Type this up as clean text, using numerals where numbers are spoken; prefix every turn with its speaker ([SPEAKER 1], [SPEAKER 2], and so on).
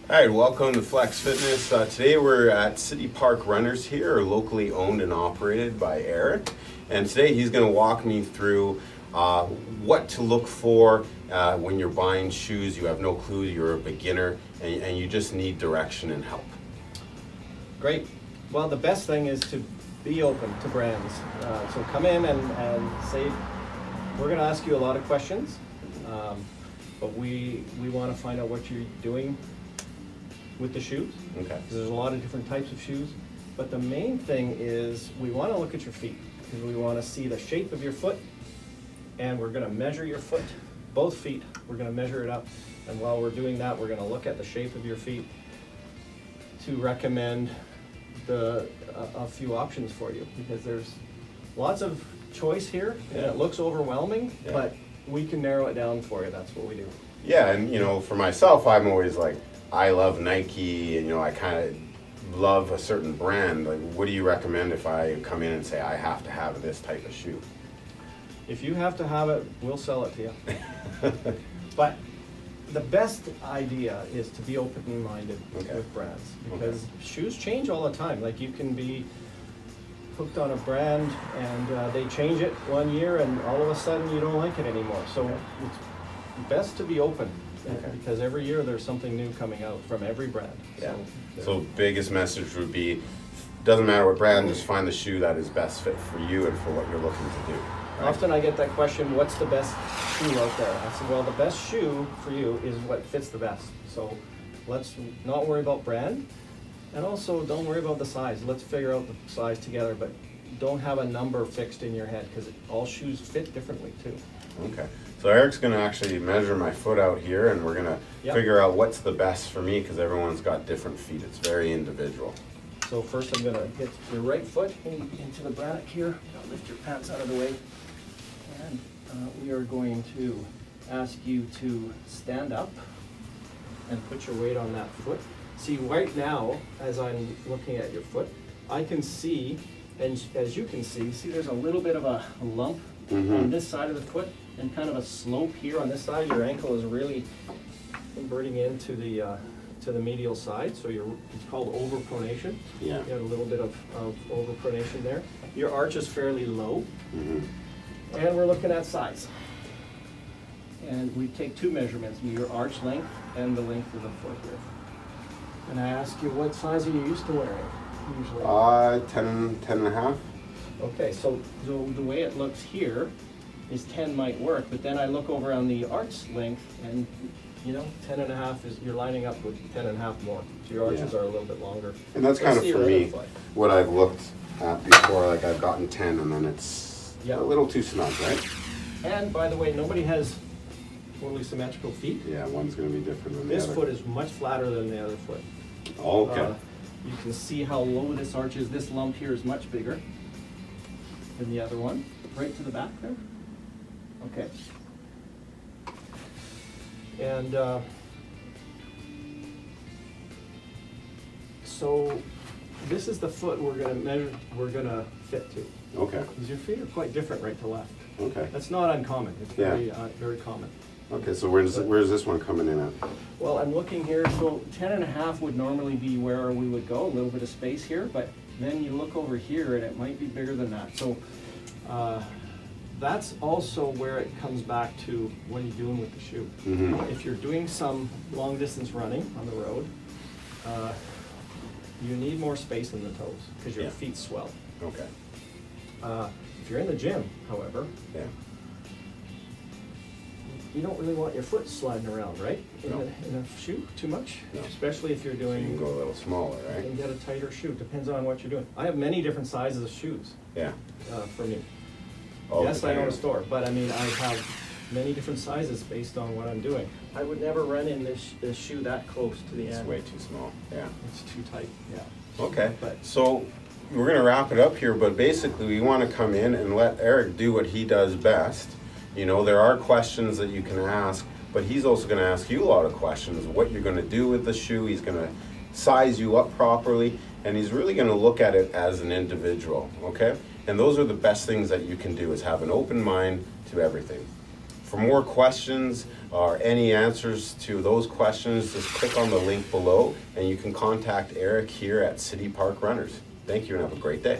[SPEAKER 1] All right, welcome to Flex Fitness. Today we're at City Park Runners here, locally owned and operated by Eric. And today he's going to walk me through what to look for when you're buying shoes. You have no clue, you're a beginner, and you just need direction and help.
[SPEAKER 2] Great. Well, the best thing is to be open to brands. So come in and say, we're going to ask you a lot of questions, but we want to find out what you're doing with the shoes.
[SPEAKER 1] Okay.
[SPEAKER 2] Because there's a lot of different types of shoes. But the main thing is we want to look at your feet, because we want to see the shape of your foot, and we're going to measure your foot, both feet. We're going to measure it up, and while we're doing that, we're going to look at the shape of your feet to recommend a few options for you, because there's lots of choice here, and it looks overwhelming, but we can narrow it down for you. That's what we do.
[SPEAKER 1] Yeah, and for myself, I'm always like, I love Nike, and I kind of love a certain brand. Like, what do you recommend if I come in and say I have to have this type of shoe?
[SPEAKER 2] If you have to have it, we'll sell it to you. But the best idea is to be open-minded with brands, because shoes change all the time. Like, you can be hooked on a brand and they change it one year and all of a sudden you don't like it anymore. So it's best to be open. Because every year there's something new coming out from every brand.
[SPEAKER 1] So biggest message would be, doesn't matter what brand, just find the shoe that is best fit for you and for what you're looking to do.
[SPEAKER 2] Right? Often I get that question, what's the best shoe out there? I said, well, the best shoe for you is what fits the best. So let's not worry about brand, and also don't worry about the size. Let's figure out the size together, but don't have a number fixed in your head, because all shoes fit differently too.
[SPEAKER 1] Okay. So Eric's going to actually measure my foot out here, and we're going to figure out what's the best for me, because everyone's got different feet. It's very individual.
[SPEAKER 2] So first I'm going to get your right foot into the bannock here. I'll lift your pants out of the way. And we are going to ask you to stand up and put your weight on that foot. See, right now, as I'm looking at your foot, I can see, and as you can see there's a little bit of a lump on this side of the foot, and kind of a slope here on this side. Your ankle is really inverting into the medial side, so it's called overpronation.
[SPEAKER 1] Yeah.
[SPEAKER 2] You have a little bit of overpronation there. Your arch is fairly low, and we're looking at size. And we take two measurements, your arch length and the length of the foot here. And I ask you, what size are you used to wearing usually?
[SPEAKER 1] 10 and a half.
[SPEAKER 2] Okay, so the way it looks here is 10 might work, but then I look over on the arch length, and 10 and a half is, you're lining up with 10 and a half more. So your arches are a little bit longer.
[SPEAKER 1] And that's kind of, for me, what I've looked at before. Like, I've gotten 10, and then it's a little too snug, right?
[SPEAKER 2] And by the way, nobody has totally symmetrical feet.
[SPEAKER 1] Yeah, one's going to be different than the other.
[SPEAKER 2] This foot is much flatter than the other foot.
[SPEAKER 1] Oh, okay.
[SPEAKER 2] You can see how low this arch is. This lump here is much bigger than the other one. Right to the back there. Okay. And so this is the foot we're going to measure, we're going to fit to.
[SPEAKER 1] Okay.
[SPEAKER 2] Because your feet are quite different right to left.
[SPEAKER 1] Okay.
[SPEAKER 2] That's not uncommon. It's very common.
[SPEAKER 1] Okay, so where's this one coming in at?
[SPEAKER 2] Well, I'm looking here, so 10 and a half would normally be where we would go, a little bit of space here, but then you look over here and it might be bigger than that. So that's also where it comes back to what are you doing with the shoe. If you're doing some long distance running on the road, you need more space in the toes because your feet swell.
[SPEAKER 1] Okay.
[SPEAKER 2] If you're in the gym, however, you don't really want your foot sliding around, right? In a shoe too much, especially if you're doing.
[SPEAKER 1] So you can go a little smaller, right?
[SPEAKER 2] You can get a tighter shoe. Depends on what you're doing. I have many different sizes of shoes. For me. Yes, I own a store, but I mean, I have many different sizes based on what I'm doing. I would never run in this shoe that close to the end.
[SPEAKER 1] It's way too small. Yeah.
[SPEAKER 2] It's too tight. Yeah.
[SPEAKER 1] Okay. So we're going to wrap it up here, but basically we want to come in and let Eric do what he does best. There are questions that you can ask, but he's also going to ask you a lot of questions, what you're going to do with the shoe. He's going to size you up properly, and he's really going to look at it as an individual, okay? And those are the best things that you can do, is have an open mind to everything. For more questions or any answers to those questions, just click on the link below and you can contact Eric here at City Park Runners. Thank you and have a great day.